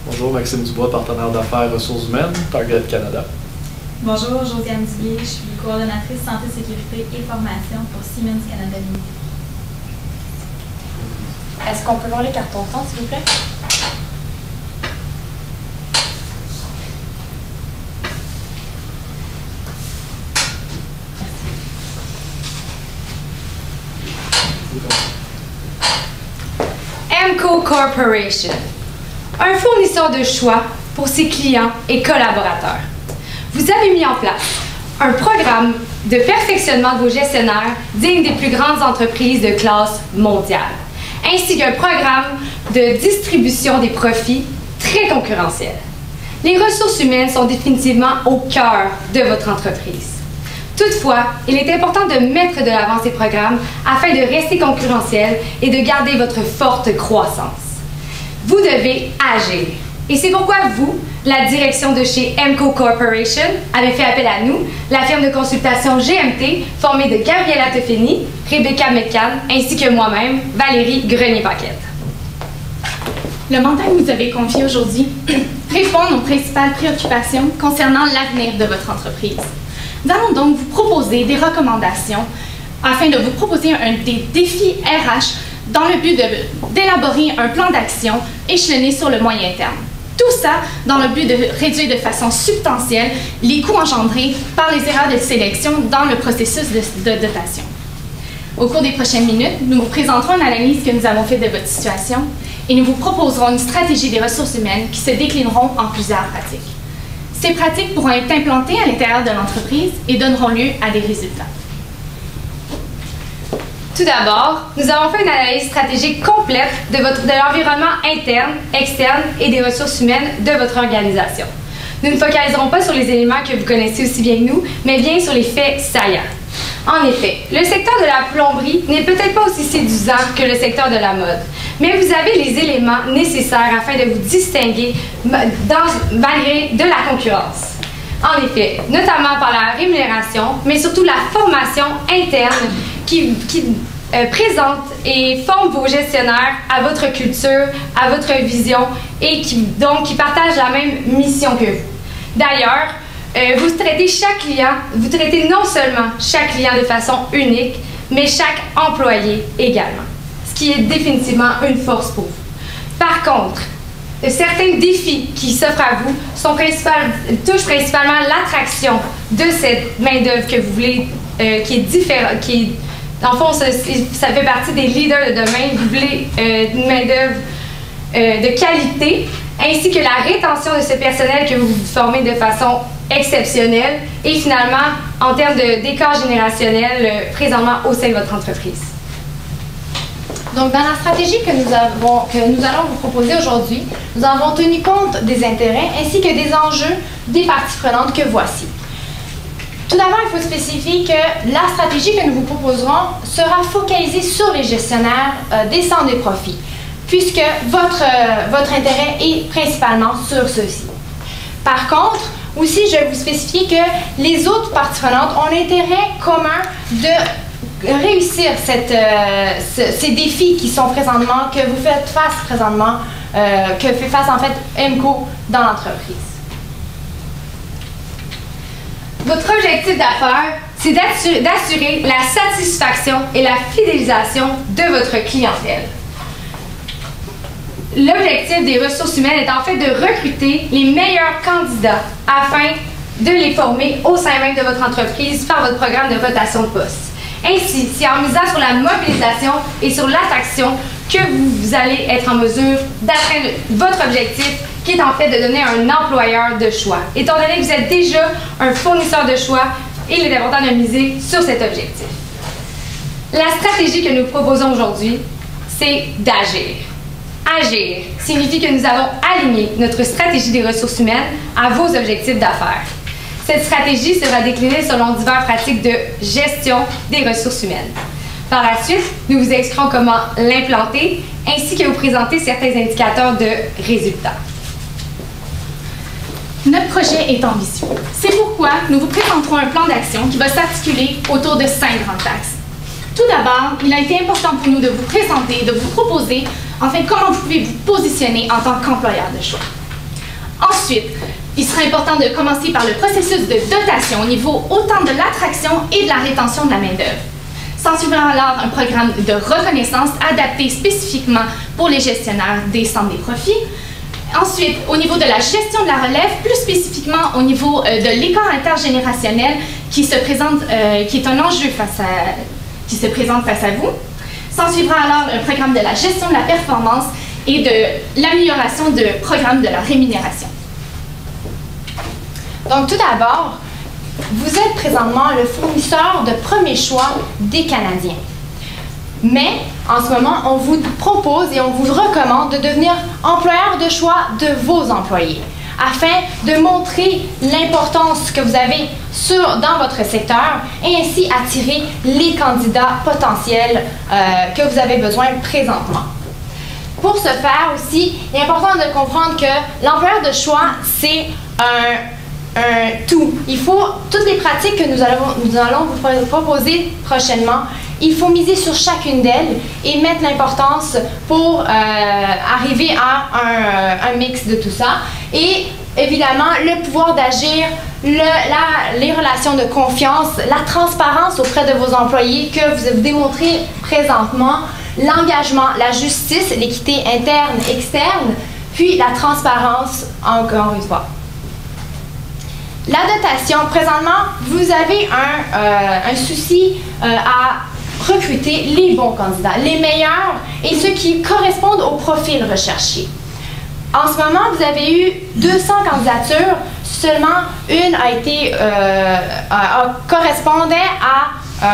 Bonjour, Maxime Dubois, partenaire d'affaires ressources humaines, Target Canada. Bonjour, Josiane Dubier, je suis coordonnatrice santé, sécurité et formation pour Siemens Canada Limited. Est-ce qu'on peut voir les cartons de temps, s'il vous plaît? EMCO Corporation, un fournisseur de choix pour ses clients et collaborateurs. Vous avez mis en place un programme de perfectionnement de vos gestionnaires digne des plus grandes entreprises de classe mondiale, ainsi qu'un programme de distribution des profits très concurrentiel. Les ressources humaines sont définitivement au cœur de votre entreprise. Toutefois, il est important de mettre de l'avant ces programmes afin de rester concurrentiel et de garder votre forte croissance. Vous devez agir. Et c'est pourquoi vous, la direction de chez EMCO Corporation, avez fait appel à nous, la firme de consultation GMT, formée de Gabriela Tefeni, Rebecca Metcalfe, ainsi que moi-même, Valérie Grenier-Paquette. Le mandat que vous avez confié aujourd'hui répond aux principales préoccupations concernant l'avenir de votre entreprise. Nous allons donc vous proposer des recommandations afin de vous proposer des défis RH dans le but d'élaborer un plan d'action échelonné sur le moyen terme. Tout ça dans le but de réduire de façon substantielle les coûts engendrés par les erreurs de sélection dans le processus de dotation. Au cours des prochaines minutes, nous vous présenterons une analyse que nous avons faite de votre situation et nous vous proposerons une stratégie des ressources humaines qui se déclineront en plusieurs pratiques. Ces pratiques pourront être implantées à l'intérieur de l'entreprise et donneront lieu à des résultats. Tout d'abord, nous avons fait une analyse stratégique complète de l'environnement interne, externe et des ressources humaines de votre organisation. Nous ne focaliserons pas sur les éléments que vous connaissez aussi bien que nous, mais bien sur les faits saillants. En effet, le secteur de la plomberie n'est peut-être pas aussi séduisant que le secteur de la mode, mais vous avez les éléments nécessaires afin de vous distinguer malgré de la concurrence. En effet, notamment par la rémunération, mais surtout la formation interne qui présente et forme vos gestionnaires à votre culture, à votre vision et qui partagent la même mission que vous. D'ailleurs, vous traitez non seulement chaque client de façon unique, mais chaque employé également, ce qui est définitivement une force pour vous. Par contre, certains défis qui s'offrent à vous touchent principalement l'attraction de cette main-d'œuvre que vous voulez, qui est différente, dans le fond, ça fait partie des leaders de demain. Vous voulez une main-d'œuvre de qualité, ainsi que la rétention de ce personnel que vous vous formez de façon exceptionnelle et finalement, en termes d'écart générationnel présentement au sein de votre entreprise. Donc, dans la stratégie que nous allons vous proposer aujourd'hui, nous avons tenu compte des intérêts ainsi que des enjeux des parties prenantes que voici. Tout d'abord, il faut spécifier que la stratégie que nous vous proposerons sera focalisée sur les gestionnaires des centres de profit, puisque votre intérêt est principalement sur ceux-ci. Par contre, aussi, je vais vous spécifier que les autres parties prenantes ont l'intérêt commun de réussir ces défis qui sont présentement, que vous faites face présentement, que fait face en fait EMCO dans l'entreprise. Votre objectif d'affaires, c'est d'assurer la satisfaction et la fidélisation de votre clientèle. L'objectif des ressources humaines est en fait de recruter les meilleurs candidats afin de les former au sein même de votre entreprise par votre programme de rotation de poste. Ainsi, c'est en misant sur la mobilisation et sur l'attraction que vous allez être en mesure d'atteindre votre objectif, qui est en fait de donner un employeur de choix. Étant donné que vous êtes déjà un fournisseur de choix, il est important de miser sur cet objectif. La stratégie que nous proposons aujourd'hui, c'est d'agir. Agir signifie que nous avons aligné notre stratégie des ressources humaines à vos objectifs d'affaires. Cette stratégie sera déclinée selon diverses pratiques de gestion des ressources humaines. Par la suite, nous vous expliquerons comment l'implanter ainsi que vous présenter certains indicateurs de résultats. Notre projet est ambitieux. C'est pourquoi nous vous présenterons un plan d'action qui va s'articuler autour de 5 grandes axes. Tout d'abord, il a été important pour nous de vous présenter, de vous proposer, enfin, comment vous pouvez vous positionner en tant qu'employeur de choix. Ensuite, il sera important de commencer par le processus de dotation au niveau autant de l'attraction et de la rétention de la main-d'œuvre. S'ensuivra alors un programme de reconnaissance adapté spécifiquement pour les gestionnaires des centres des profits. Ensuite, au niveau de la gestion de la relève, plus spécifiquement au niveau de l'écart intergénérationnel qui est un enjeu qui se présente face à vous. S'ensuivra alors un programme de la gestion de la performance et de l'amélioration de programmes de la rémunération. Donc, tout d'abord, vous êtes présentement le fournisseur de premier choix des Canadiens. Mais, en ce moment, on vous propose et on vous recommande de devenir employeur de choix de vos employés, afin de montrer l'importance que vous avez dans votre secteur et ainsi attirer les candidats potentiels que vous avez besoin présentement. Pour ce faire aussi, il est important de comprendre que l'employeur de choix, c'est un tout. Il faut, toutes les pratiques que nous allons vous proposer prochainement, il faut miser sur chacune d'elles et mettre l'importance pour arriver à un mix de tout ça. Et évidemment, le pouvoir d'agir, les relations de confiance, la transparence auprès de vos employés que vous démontrez présentement, l'engagement, la justice, l'équité interne, externe, puis la transparence, encore une fois. La dotation, présentement, vous avez un souci à recruter les bons candidats, les meilleurs et ceux qui correspondent au profil recherché. En ce moment, vous avez eu 200 candidatures, seulement une correspondait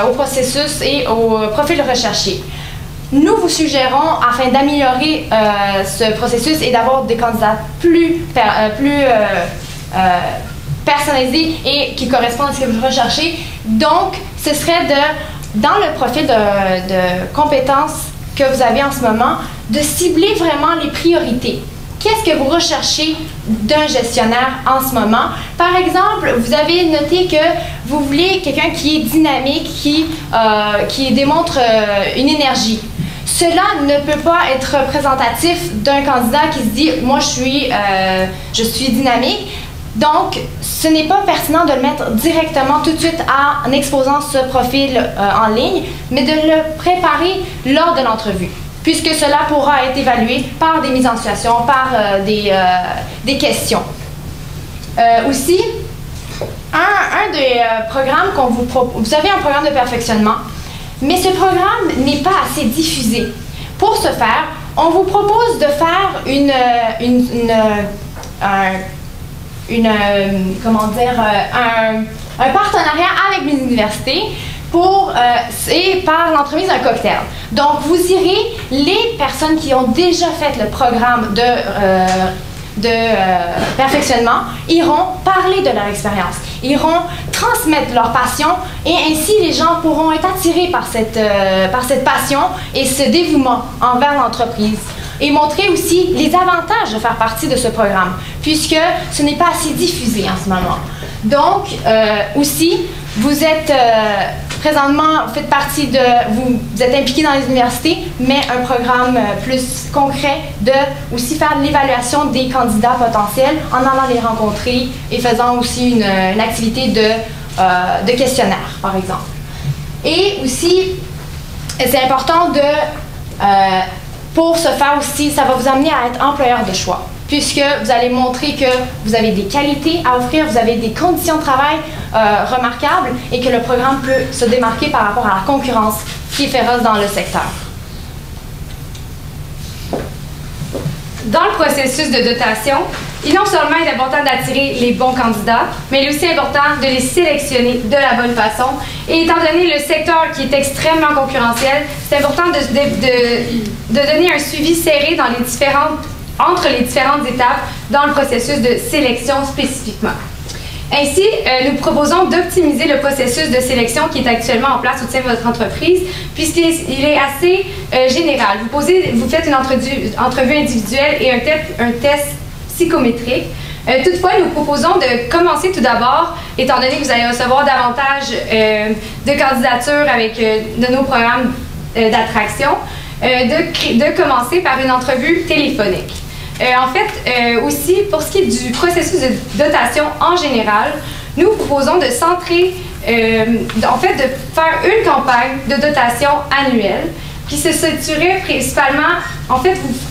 au processus et au profil recherché. Nous vous suggérons, afin d'améliorer ce processus et d'avoir des candidats plus personnalisés et qui correspondent à ce que vous recherchez, donc ce serait dans le profil de compétences que vous avez en ce moment, de cibler vraiment les priorités. Qu'est-ce que vous recherchez d'un gestionnaire en ce moment? Par exemple, vous avez noté que vous voulez quelqu'un qui est dynamique, qui démontre une énergie. Cela ne peut pas être représentatif d'un candidat qui se dit « moi je suis dynamique ». Donc, ce n'est pas pertinent de le mettre directement tout de suite en exposant ce profil en ligne, mais de le préparer lors de l'entrevue, puisque cela pourra être évalué par des mises en situation, par des questions. Aussi, un des programmes qu'on vous propose, vous avez un programme de perfectionnement, mais ce programme n'est pas assez diffusé. Pour ce faire, on vous propose de faire un partenariat avec les universités et par l'entremise d'un cocktail. Donc, vous irez, les personnes qui ont déjà fait le programme de perfectionnement iront parler de leur expérience, iront transmettre leur passion et ainsi les gens pourront être attirés par cette passion et ce dévouement envers l'entreprise. Et montrer aussi les avantages de faire partie de ce programme, puisque ce n'est pas assez diffusé en ce moment. Donc, aussi, vous êtes présentement, vous êtes impliqué dans les universités, mais un programme plus concret de aussi faire l'évaluation des candidats potentiels en allant les rencontrer et faisant aussi une activité de questionnaire, par exemple. Et aussi, c'est important pour ce faire aussi, ça va vous amener à être employeur de choix, puisque vous allez montrer que vous avez des qualités à offrir, vous avez des conditions de travail remarquables et que le programme peut se démarquer par rapport à la concurrence qui est féroce dans le secteur. Dans le processus de dotation, il non seulement est important d'attirer les bons candidats, mais il est aussi important de les sélectionner de la bonne façon. Et étant donné le secteur qui est extrêmement concurrentiel, c'est important de donner un suivi serré entre les différentes étapes dans le processus de sélection spécifiquement. Ainsi, nous proposons d'optimiser le processus de sélection qui est actuellement en place au sein de votre entreprise, puisqu'il est assez général. Vous faites une entrevue individuelle et un test psychométrique. Toutefois, nous proposons de commencer tout d'abord, étant donné que vous allez recevoir davantage de candidatures avec de nos programmes d'attraction, de commencer par une entrevue téléphonique. Aussi, pour ce qui est du processus de dotation en général, nous proposons de centrer, de faire une campagne de dotation annuelle qui se situerait principalement, vous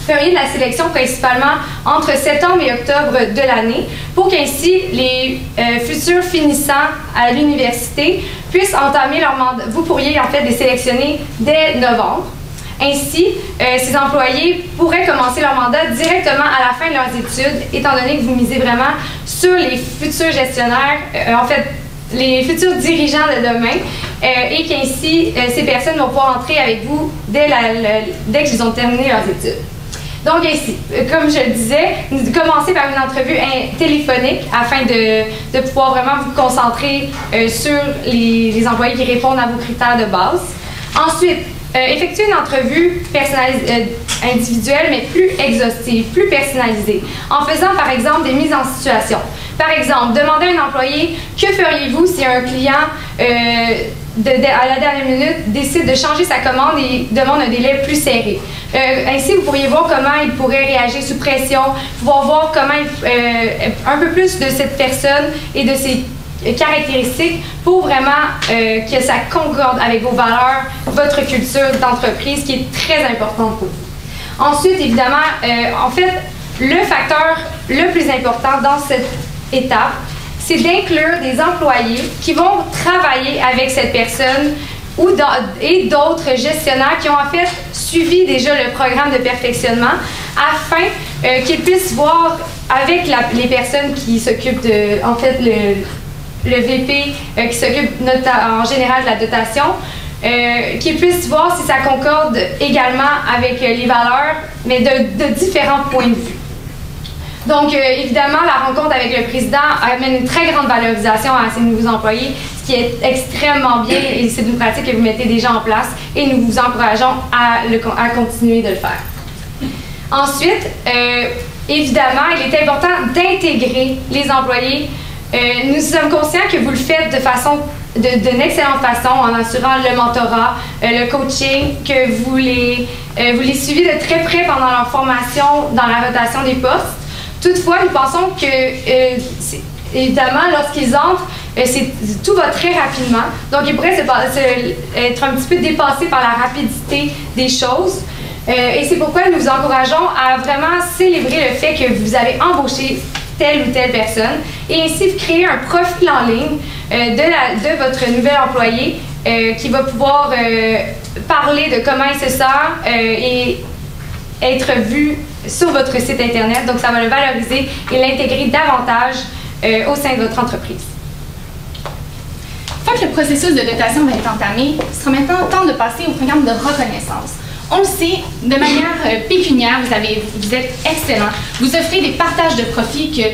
feriez de la sélection principalement entre septembre et octobre de l'année pour qu'ainsi les futurs finissants à l'université puissent entamer leur mandat. Vous pourriez les sélectionner dès novembre. Ainsi, ces employés pourraient commencer leur mandat directement à la fin de leurs études, étant donné que vous misez vraiment sur les futurs gestionnaires, les futurs dirigeants de demain, et qu'ainsi, ces personnes vont pouvoir entrer avec vous dès qu'ils ont terminé leurs études. Donc ainsi, comme je le disais, commencez par une entrevue téléphonique afin de pouvoir vraiment vous concentrer sur les employés qui répondent à vos critères de base. Ensuite, effectuer une entrevue individuelle, mais plus exhaustive, plus personnalisée, en faisant par exemple des mises en situation. Par exemple, demandez à un employé « Que feriez-vous si un client, à la dernière minute, décide de changer sa commande et demande un délai plus serré? » Ainsi, vous pourriez voir comment il pourrait réagir sous pression, pouvoir voir comment un peu plus de cette personne et de ses caractéristiques pour vraiment que ça concorde avec vos valeurs, votre culture d'entreprise qui est très importante pour vous. Ensuite, évidemment, le facteur le plus important dans cette étape, c'est d'inclure des employés qui vont travailler avec cette personne et d'autres gestionnaires qui ont suivi déjà le programme de perfectionnement afin qu'ils puissent voir avec les personnes qui s'occupent de, le VP qui s'occupe en général de la dotation, qu'ils puissent voir si ça concorde également avec les valeurs, mais de différents points de vue. Donc, évidemment, la rencontre avec le président amène une très grande valorisation à ces nouveaux employés, ce qui est extrêmement bien et c'est une pratique que vous mettez déjà en place et nous vous encourageons à continuer de le faire. Ensuite, évidemment, il est important d'intégrer les employés. Nous sommes conscients que vous le faites d'une excellente façon en assurant le mentorat, le coaching, que vous les suivez de très près pendant leur formation dans la rotation des postes. Toutefois, nous pensons que, évidemment, lorsqu'ils entrent, tout va très rapidement. Donc, ils pourraient être un petit peu dépassés par la rapidité des choses. Et c'est pourquoi nous vous encourageons à vraiment célébrer le fait que vous avez embauché telle ou telle personne et ainsi créer un profil en ligne de votre nouvel employé qui va pouvoir parler de comment il se sent et être vu sur votre site Internet. Donc, ça va le valoriser et l'intégrer davantage au sein de votre entreprise. Une fois que le processus de dotation va être entamé, il sera maintenant temps de passer au programme de reconnaissance. On le sait, de manière pécuniaire, vous êtes excellent. Vous offrez des partages de profits que,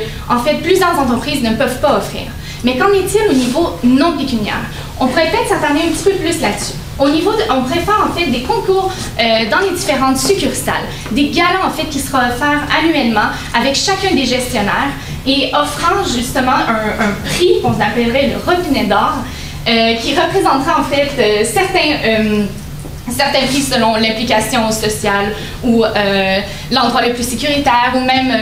plusieurs entreprises ne peuvent pas offrir. Mais qu'en est-il au niveau non pécuniaire? On pourrait peut-être s'attarder un petit peu plus là-dessus. On préfère des concours dans les différentes succursales, des galas qui seront offerts annuellement avec chacun des gestionnaires et offrant justement un prix qu'on appellerait le robinet d'or qui représentera certains prix selon l'implication sociale ou l'endroit le plus sécuritaire ou même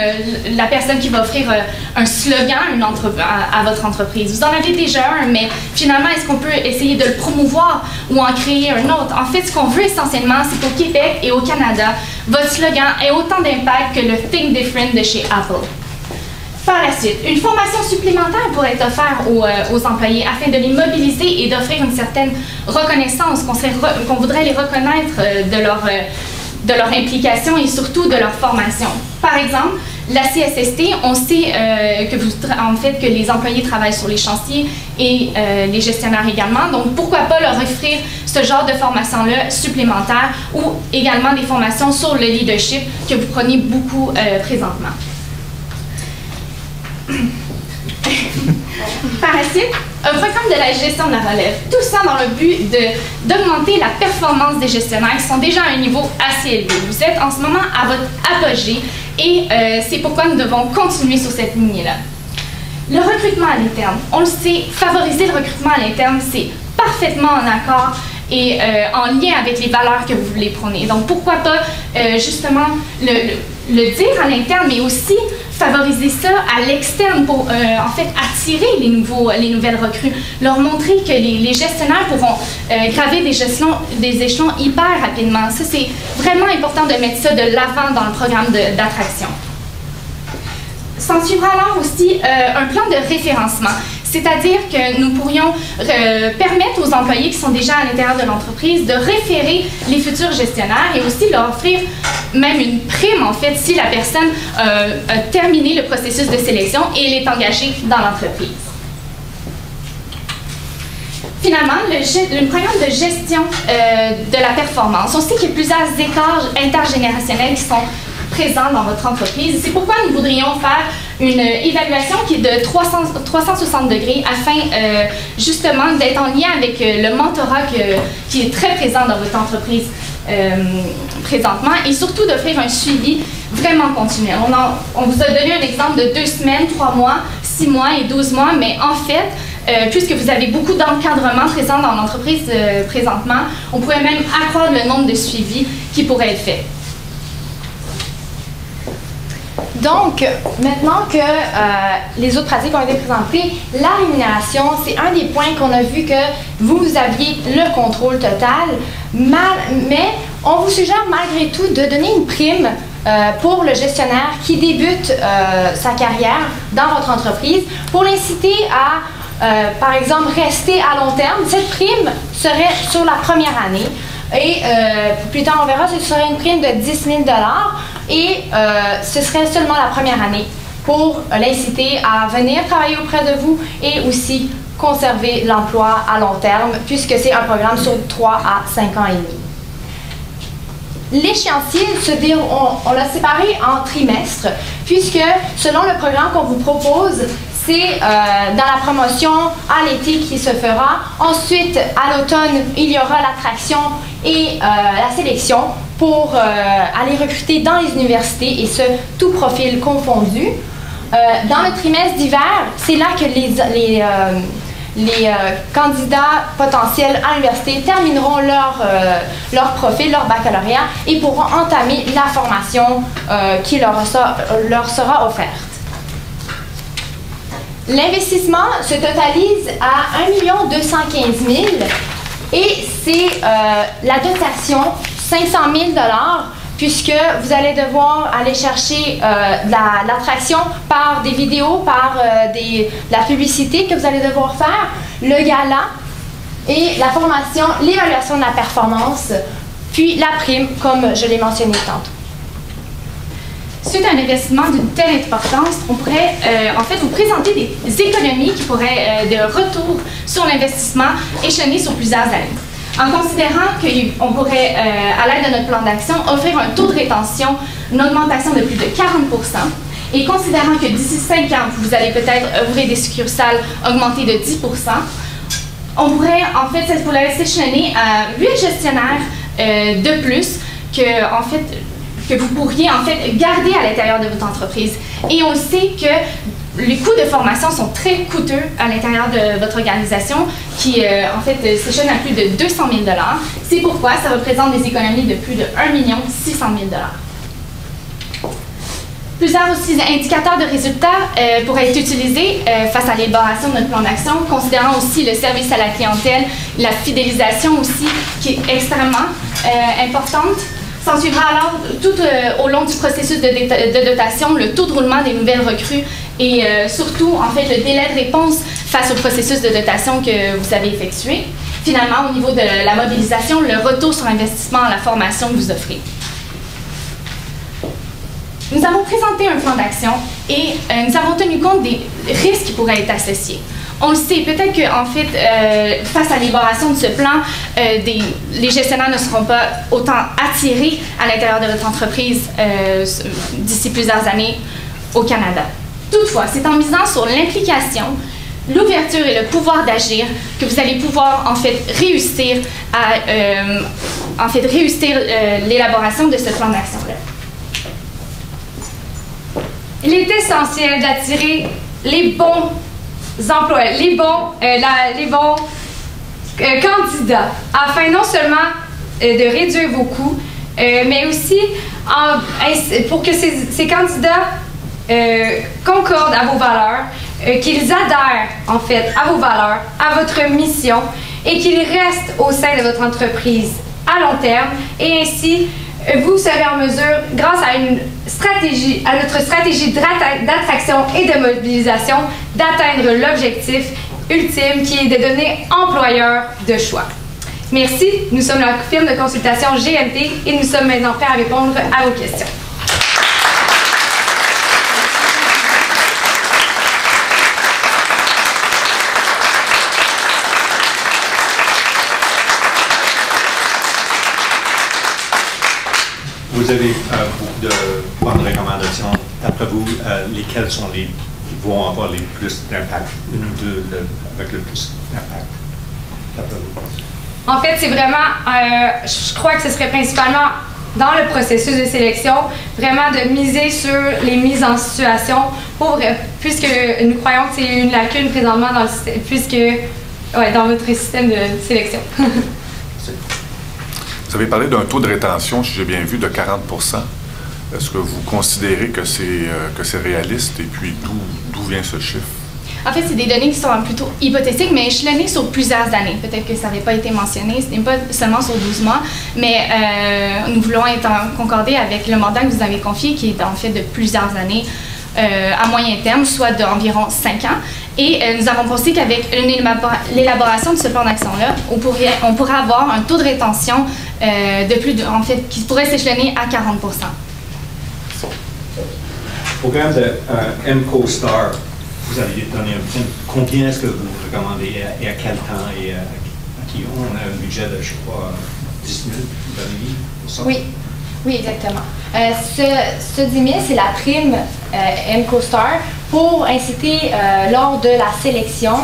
la personne qui va offrir un slogan à votre entreprise. Vous en avez déjà un, mais finalement, est-ce qu'on peut essayer de le promouvoir ou en créer un autre? En fait, ce qu'on veut essentiellement, c'est qu'au Québec et au Canada, votre slogan ait autant d'impact que le Think Different de chez Apple. Par la suite, une formation supplémentaire pourrait être offerte aux employés afin de les mobiliser et d'offrir une certaine reconnaissance, qu'on voudrait les reconnaître de leur implication et surtout de leur formation. Par exemple, la CSST, on sait que les employés travaillent sur les chantiers et les gestionnaires également. Donc, pourquoi pas leur offrir ce genre de formation-là supplémentaire ou également des formations sur le leadership que vous prenez beaucoup présentement. Par la suite, un programme de la gestion de la relève. Tout ça dans le but d'augmenter la performance des gestionnaires qui sont déjà à un niveau assez élevé. Vous êtes en ce moment à votre apogée et c'est pourquoi nous devons continuer sur cette lignée-là. Le recrutement à l'interne. On le sait, favoriser le recrutement à l'interne, c'est parfaitement en accord et en lien avec les valeurs que vous voulez prôner. Donc, pourquoi pas, justement, le dire à l'interne, mais aussi favoriser ça à l'externe pour en fait attirer les nouvelles recrues, leur montrer que les gestionnaires pourront graver des échelons hyper rapidement. Ça, c'est vraiment important de mettre ça de l'avant dans le programme d'attraction. S'en suivra alors aussi un plan de référencement. C'est-à-dire que nous pourrions permettre aux employés qui sont déjà à l'intérieur de l'entreprise de référer les futurs gestionnaires et aussi leur offrir même une prime, en fait, si la personne a terminé le processus de sélection et elle est engagée dans l'entreprise. Finalement, le programme de gestion de la performance. On sait qu'il y a plusieurs écarts intergénérationnels qui sont présents dans votre entreprise. C'est pourquoi nous voudrions faire une évaluation qui est de 360 degrés afin justement d'être en lien avec le mentorat qui est très présent dans votre entreprise présentement et surtout d'offrir un suivi vraiment continuel. On vous a donné un exemple de 2 semaines, 3 mois, 6 mois et 12 mois, mais en fait, puisque vous avez beaucoup d'encadrement présent dans l'entreprise présentement, on pourrait même accroître le nombre de suivis qui pourraient être faits. Donc, maintenant que les autres pratiques ont été présentées, la rémunération, c'est un des points qu'on a vu que vous aviez le contrôle total, mais on vous suggère malgré tout de donner une prime pour le gestionnaire qui débute sa carrière dans votre entreprise pour l'inciter à, par exemple, rester à long terme. Cette prime serait sur la première année. Et plus tard, on verra, ce serait une prime de 10 000 $ et ce serait seulement la première année pour l'inciter à venir travailler auprès de vous et aussi conserver l'emploi à long terme puisque c'est un programme sur 3 à 5 ans et demi. L'échéancier, on l'a séparé en trimestres puisque selon le programme qu'on vous propose, c'est dans la promotion à l'été qui se fera. Ensuite, à l'automne, il y aura l'attraction et la sélection pour aller recruter dans les universités et ce, tout profil confondu. Dans le trimestre d'hiver, c'est là que les candidats potentiels à l'université termineront leur profil, leur baccalauréat et pourront entamer la formation qui leur sera offerte. L'investissement se totalise à 1 215 000 et c'est la dotation 500 000 $ puisque vous allez devoir aller chercher l'attraction par des vidéos, par la publicité que vous allez devoir faire, le gala et la formation, l'évaluation de la performance, puis la prime comme je l'ai mentionné tantôt. Suite à un investissement d'une telle importance, on pourrait en fait vous présenter des économies qui pourraient de retour sur l'investissement échelonné sur plusieurs années. En considérant qu'on pourrait, à l'aide de notre plan d'action, offrir un taux de rétention, une augmentation de plus de 40%, et considérant que d'ici 5 ans, vous allez peut-être ouvrir des succursales augmentées de 10%, on pourrait en fait, ça pourrait s'échelonner à 8 gestionnaires de plus que vous pourriez en fait garder à l'intérieur de votre entreprise. Et on sait que les coûts de formation sont très coûteux à l'intérieur de votre organisation qui en fait s'échelonne à plus de 200 000 $. C'est pourquoi ça représente des économies de plus de 1 600 000 $. Plusieurs aussi indicateurs de résultats pourraient être utilisés face à l'élaboration de notre plan d'action, considérant aussi le service à la clientèle, la fidélisation aussi qui est extrêmement importante. S'en suivra alors tout au long du processus de dotation, le taux de roulement des nouvelles recrues et surtout, en fait, le délai de réponse face au processus de dotation que vous avez effectué. Finalement, au niveau de la mobilisation, le retour sur investissement à la formation que vous offrez. Nous avons présenté un plan d'action et nous avons tenu compte des risques qui pourraient être associés. On le sait, peut-être qu'en fait, face à l'élaboration de ce plan, les gestionnaires ne seront pas autant attirés à l'intérieur de votre entreprise d'ici plusieurs années au Canada. Toutefois, c'est en misant sur l'implication, l'ouverture et le pouvoir d'agir que vous allez pouvoir en fait réussir l'élaboration de ce plan d'action-là. Il est essentiel d'attirer les bons employés, les bons candidats, afin non seulement de réduire vos coûts, mais aussi pour que ces candidats concordent à vos valeurs, qu'ils adhèrent en fait à vos valeurs, à votre mission et qu'ils restent au sein de votre entreprise à long terme et ainsi vous serez en mesure, grâce à notre stratégie d'attraction et de mobilisation, d'atteindre l'objectif ultime qui est de donner employeur de choix. Merci, nous sommes la firme de consultation GMT et nous sommes maintenant prêts à répondre à vos questions. Vous avez beaucoup de points de recommandation. D'après vous, lesquels vont avoir les plus d'impact? Une ou deux avec le plus d'impact, d'après vous? En fait, c'est vraiment, je crois que ce serait principalement dans le processus de sélection, vraiment de miser sur les mises en situation, puisque nous croyons que c'est une lacune présentement dans le système, dans votre système de sélection. Vous avez parlé d'un taux de rétention, si j'ai bien vu, de 40 %. Est-ce que vous considérez que c'est réaliste et puis d'où vient ce chiffre? En fait, c'est des données qui sont plutôt hypothétiques, mais échelonnées sur plusieurs années. Peut-être que ça n'avait pas été mentionné, ce n'est pas seulement sur 12 mois, mais nous voulons être concordés avec le mandat que vous avez confié, qui est en fait de plusieurs années à moyen terme, soit d'environ 5 ans. Et nous avons pensé qu'avec l'élaboration de ce plan d'action-là, on pourrait avoir un taux de rétention qui pourrait s'échelonner à 40 %. Programme de MCO-STAR, vous avez donné un petit. Combien est-ce que vous recommandez et à quel temps et à qui? On a un budget de, je crois, 10 000, 20 000 Oui, exactement. Ce 10 000, c'est la prime MCO-STAR pour inciter, lors de la sélection,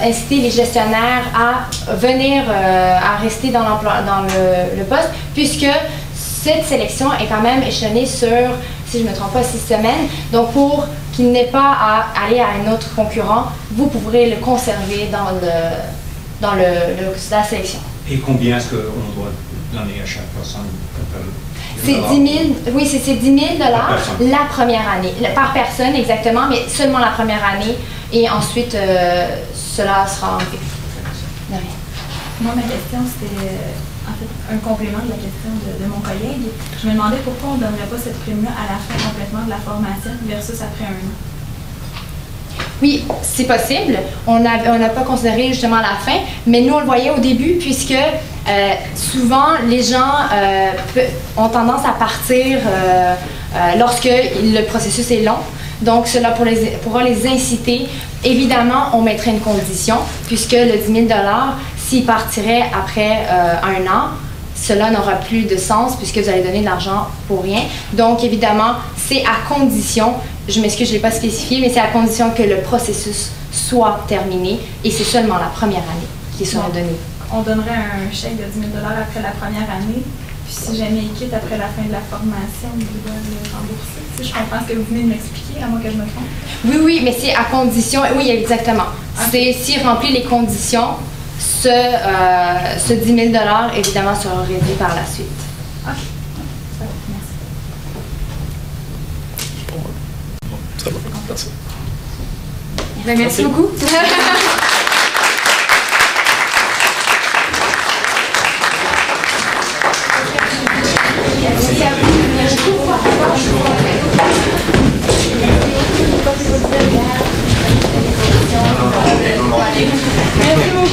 inciter les gestionnaires à venir, à rester dans le poste, puisque cette sélection est quand même échelonnée sur, si je ne me trompe pas, 6 semaines. Donc, pour qu'il n'ait pas à aller à un autre concurrent, vous pourrez le conserver dans la sélection. Et combien est-ce qu'on doit donner à chaque personne? C'est 10 000, oui, c'est 10 000 la première année, par personne exactement, mais seulement la première année, et ensuite cela sera enlevé. De rien. Moi, ma question, c'était en fait un complément de la question de mon collègue. Je me demandais pourquoi on ne donnerait pas cette prime-là à la fin complètement de la formation versus après un an. Oui, c'est possible. On n'a pas considéré justement la fin, mais nous, on le voyait au début, puisque souvent, les gens ont tendance à partir lorsque le processus est long. Donc, cela pourra les inciter. Évidemment, on mettrait une condition, puisque le 10 000 $, s'ils partiraient après un an, cela n'aura plus de sens puisque vous allez donner de l'argent pour rien. Donc, évidemment, c'est à condition, je m'excuse, je ne l'ai pas spécifié, mais c'est à condition que le processus soit terminé et c'est seulement la première année qui sera donnée. On donnerait un chèque de 10 000 $ après la première année, puis si jamais il quitte après la fin de la formation, il doit le rembourser. Si je comprends ce que vous venez de m'expliquer, à moins que je me trompe. Oui, oui, mais c'est à condition, oui, exactement. Okay. C'est s'il remplit les conditions, ce 10 000 $, évidemment, sera réduit par la suite. OK. Merci. Ça va, merci. Ben, merci beaucoup. Merci beaucoup.